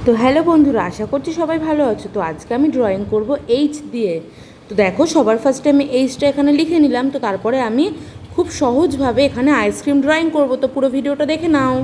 তো হ্যালো বন্ধুরা, আশা করছি সবাই ভালো আছো। তো আজকে আমি ড্রয়িং করব এইচ দিয়ে। তো দেখো, সবার ফার্স্টে আমি এইচটা এখানে লিখে নিলাম। তো তারপরে আমি খুব সহজভাবে এখানে আইসক্রিম ড্রয়িং করব। তো পুরো ভিডিওটা দেখে নাও।